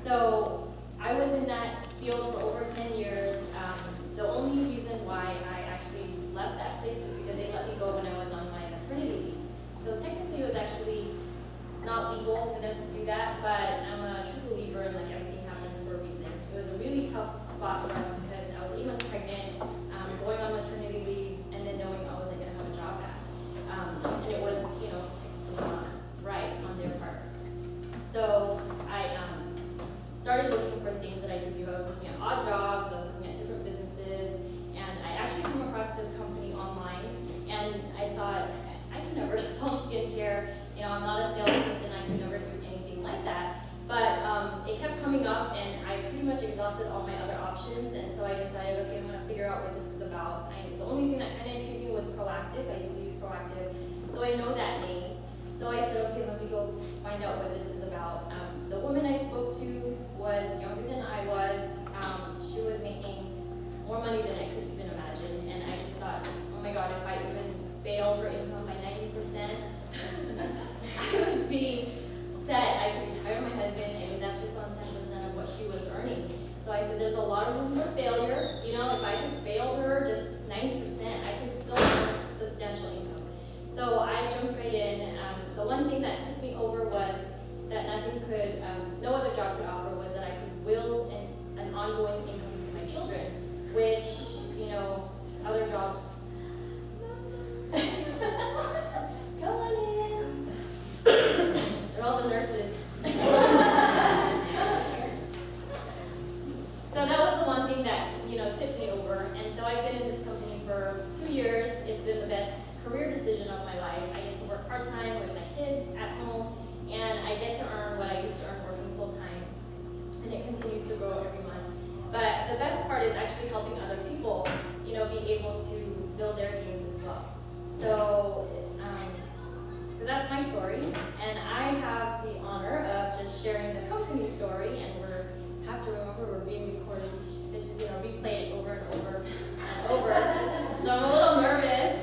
So I was in that field for over 10 years. The only reason why I actually left that place was because they let me go when I was on my maternity leave. So technically it was actually not legal for them to do that, but I'm a true believer in like everything happens for a reason. It was a really tough spot for us because I was 8 months pregnant, going on maternity leave, and then knowing I wasn't going to have a job back. And it was, not right on their part. So I started looking for things that I could do. I was looking at odd jobs, I was looking at different businesses, and I actually came across this company online, and I thought, I can never sell skincare. I'm not a salesperson, I could never do anything like that. But it kept coming up, and I pretty much exhausted all my other options, and so I decided, okay, I'm going to figure out what this is about. The only thing that kind of intrigued me was Proactive. I used to use Proactive, so I know that name. So I said, okay, let me go find out what this is about. The woman I spoke to was younger than I was. She was making more money than I could even imagine, and I just thought, oh my God, if I even failed her income by 90%, I would be set. I could retire my husband, and that's just on 10% of what she was earning. So I said, there's a lot of room for failure. If I just failed her just 90%, I could still earn substantial income. So I jumped right in. The one thing that took me over was that no other job could offer was that I could will an ongoing income to my children, which, other jobs. Come on in. They're all the nurses. So that was the one thing that, tipped me over. And so I've been in this company for 2 years. It's been the best career decision of my life. I get to work part-time with my kids at home, and I get to earn what I used to earn working full-time. And it continues to grow every month. But the best part is actually helping other people, be able to build their dreams as well. So that's my story, and I have the honor of just sharing the company story, and have to remember we're being recorded. She said she's going to replay it over and over and over. So I'm a little nervous.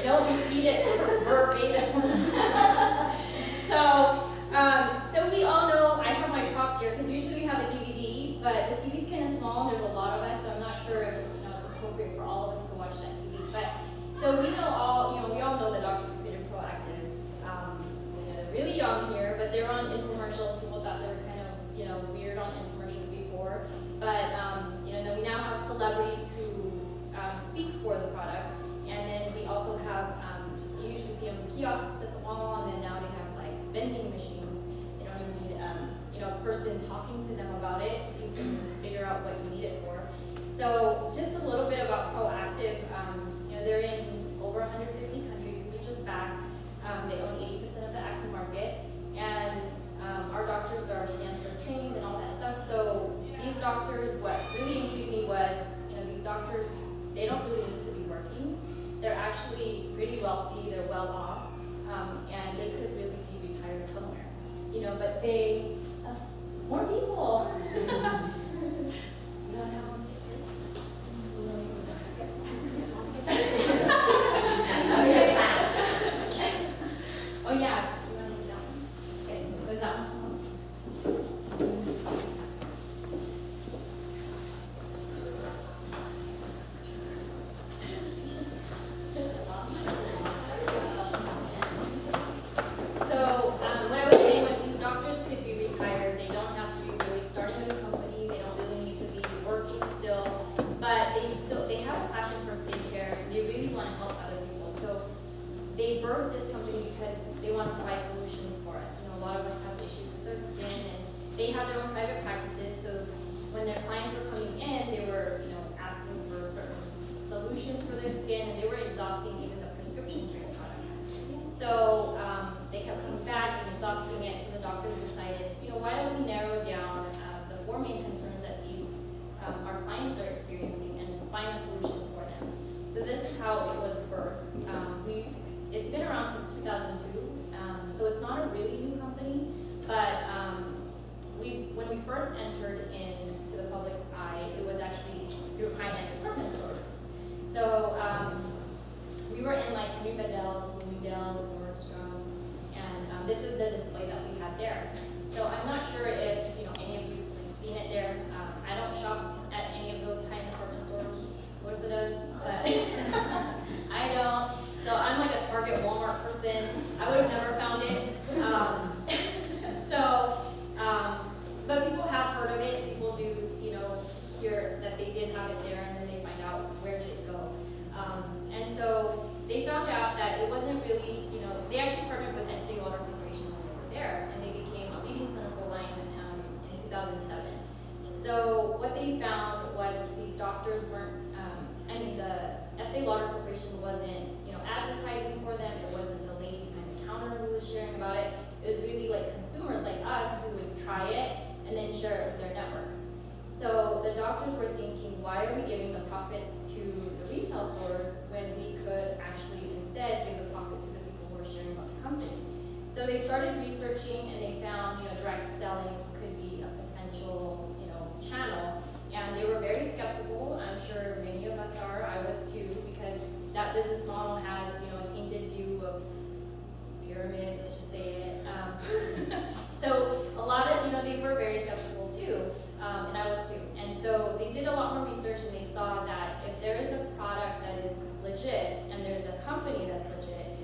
Don't repeat it verbatim. So we all know, I have my props here, because usually we have a DVD, but the TV's kind of small, and there's a lot of us, so I'm not sure if it's appropriate for all of us to watch that TV. But so we all know that Dr. Creative Proactive. They're really young here, but they're on infomercials. People thought they were kind of weird on infomercials before, but we now have celebrities who speak for the product, and then we also have you usually see them in kiosks at the mall, and then now they have like vending machines. You don't even need a person talking to them about it. You can figure out what you need it for. So just a little bit about Proactive. They're in over 150 countries. These are just facts. They own 80% of the acne market, and our doctors are Stanford trained and all that stuff. So these doctors, what really intrigued me was, these doctors, they don't really need to be working. They're actually pretty wealthy. They're well off, and they could really be retired somewhere. But they more people. You don't have one Oh yeah, you want to do that one? Okay, what's that one? So what I was saying was these doctors could be retired. They don't have to be really starting a new company. They don't really need to be working still, but they have a passion for skincare, and they really want to help other people. So they birthed this company because they want to provide solutions for us. A lot of us have issues with their skin, and they have their own private practices. So when their clients were coming in, they were, asking for certain solutions for their skin, and they were exhausting even the prescription strength products. So they kept coming back and exhausting it. So the doctors decided, why don't we narrow down the 4 main concerns that our clients are experiencing and find a solution for them. So this is how it was birthed. It's been around since 2002. So it's not a really new company, but when we first entered into the public's eye, it was actually through high-end department stores. So we were in like New Bedell's, Bloomingdale's, Nordstrom's, and this is the display that we had there. So I'm not sure if, any of you've seen it there. I don't shop at any of those high-end department stores. Larissa does, but I don't. So I'm like a Target, Walmart person. I would have never found it. But people have heard of it. People do, hear that they did have it there, and then they find out where did it go. And so they found out that it wasn't really, they actually partnered with Estee Lauder Corporation when they were there, and they became a leading clinical line in 2007. So what they found was these doctors weren't, the Estee Lauder Corporation wasn't, advertising for them. It wasn't the lady behind the counter who was sharing about it. It was really like consumers like us who would try it and then share it with their networks. So the doctors were thinking, why are we giving the profits to the retail stores when we could actually instead give the profit to the people who are sharing about the company? So they started researching and they found, direct selling could be a potential, channel. And they were very skeptical. I'm sure many of us are. I was too, because that business model has, a tainted view of pyramid, let's just say it. So a lot of, they were very skeptical too, and I was too. And so they did a lot more research and they saw that if there is a product that is legit and there's a company that's legit,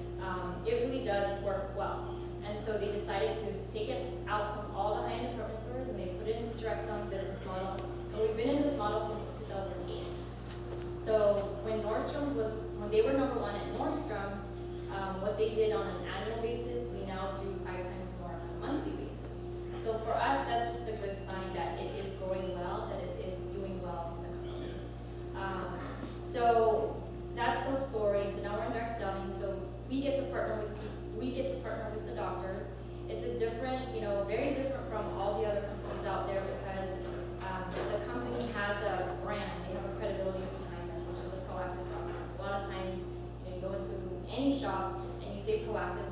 it really does work well. And so they decided to take it out from all the high-end department stores and they put it into direct selling business model. And we've been in this model since 2008. So when they were number one at Nordstrom's, what they did on an annual basis, we now do 5 times more on a monthly basis. So for us, that's just a good sign that it is going well, that it is doing well in the company. So that's those stories. So now we're in direct selling. So we get to partner with the doctors. It's a different, very different from all the other companies out there because the company has a brand. They have a credibility behind them, which is the proactive doctors. A lot of times, you go into any shop and you say proactive,